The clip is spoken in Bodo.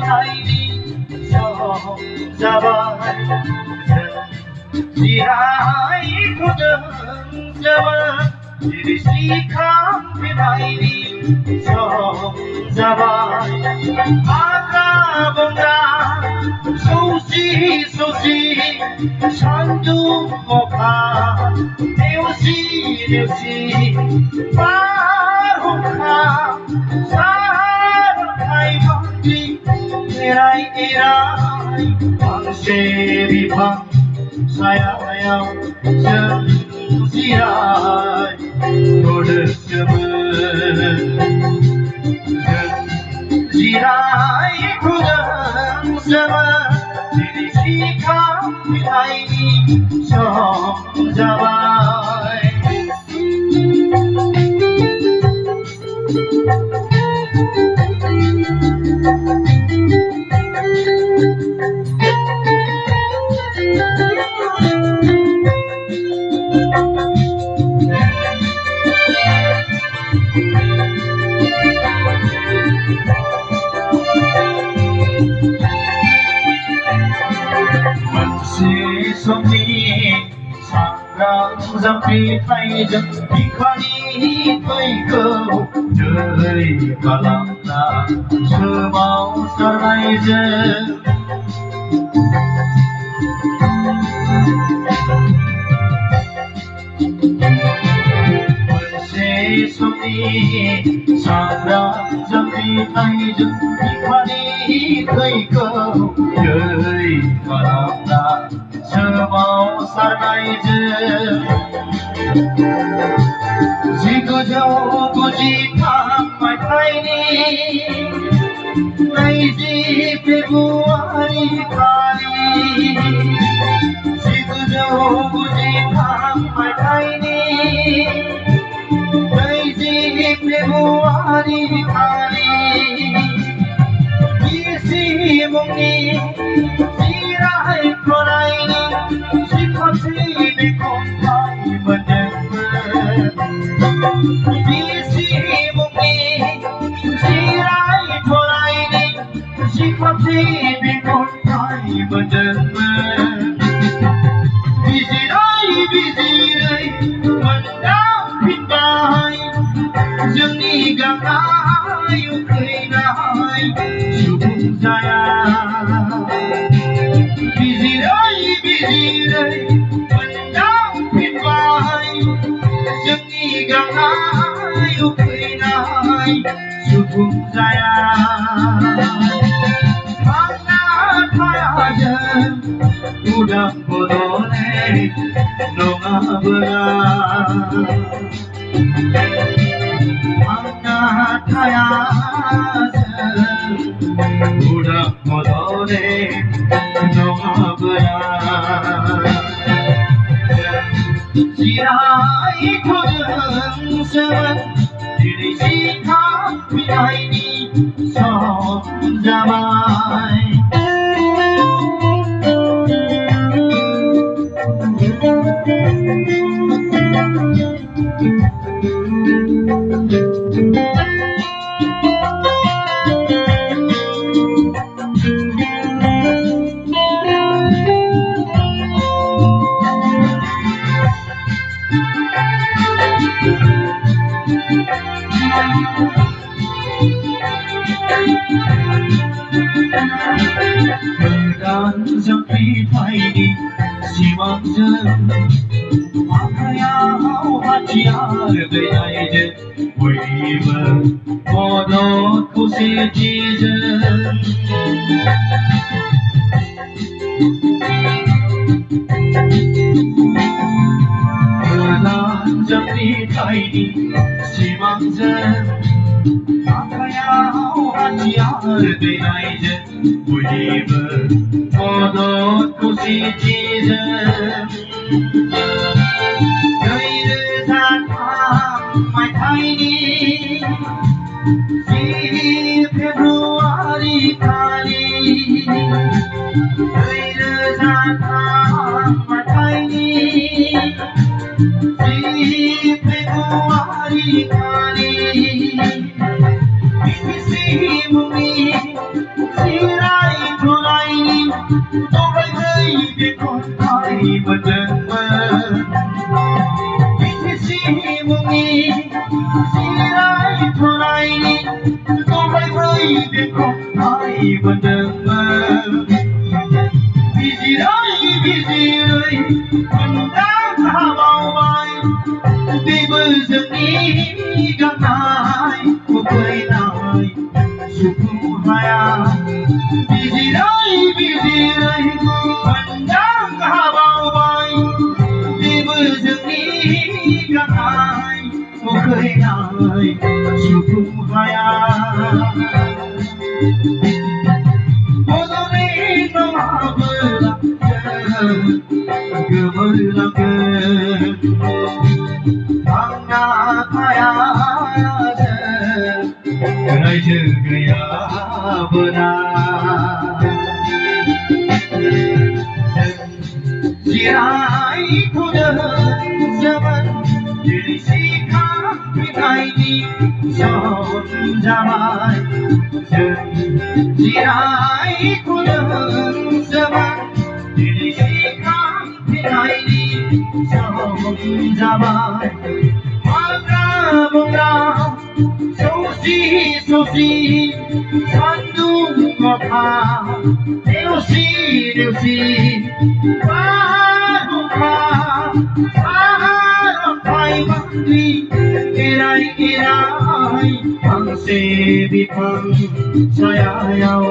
비타이니 성자발 지라이 고정자발 지리시칸 비타이니 성자발 아가봉라 소시 산두목하 네오시 바로카 사랑하이 방지 에라이 방세비방 사야양 정지라이 도르스문 정지라이 구정스문 지리시카 비타이니 성자바이 성지 상랑 비타이정 비카니 cây cầu đời cả lòng ta sơ máu xa lai dân 상랑 비타이정 비카니 cây cầu đời cả lòng ta sơ máu xa lai dân Jigo jau guji tham mai thaini Nai ji February kali Jigo jau guji tham mai thaini Nai ji February kali Isi mungni sirai koraini Sikasi dikontai menjemput Isi mungni sirai koraini Sikasi dikontai menjemput Bizirai mendang pintai Jengni gangai ukainai Subung jaya Bizirai mendang pintai Jengni gangai ukainai Subung jaya Mana kayajan udang boleh nonga berat Mana kayajan udang boleh nonga berat Sirai kudeng semen diri sikap bidaini somjamai Dan sepi ini simak jen makaya hajar gaya jen wiba kodok kusiti jen Dan sepi ini simak jen makaya hajar gaya jen wiba kodok kusiti jen Gairı zaten mai thaini February kali Gairı zaten mai thaini February kali Isi mumi việc không ai vẫn đừng mơ. Vì gì đấy, vì gì ơi, mình đã xa bao bay. Vì bây giờ đi gặp ai, một người này, dù không hay à. Vì gì đấy, vì gì ơi, mình đã xa bao bay. Vì bây giờ đi gặp ai, một người này, dù không hay à. Jirai kuda zaman diri sikap pinai di son zaman. Jirai kuda zaman diri sikap pinai di son zaman. Maka bunga sosi sandung ngapa Deusi Pahay mandi Iray Ang sebipang sayayaw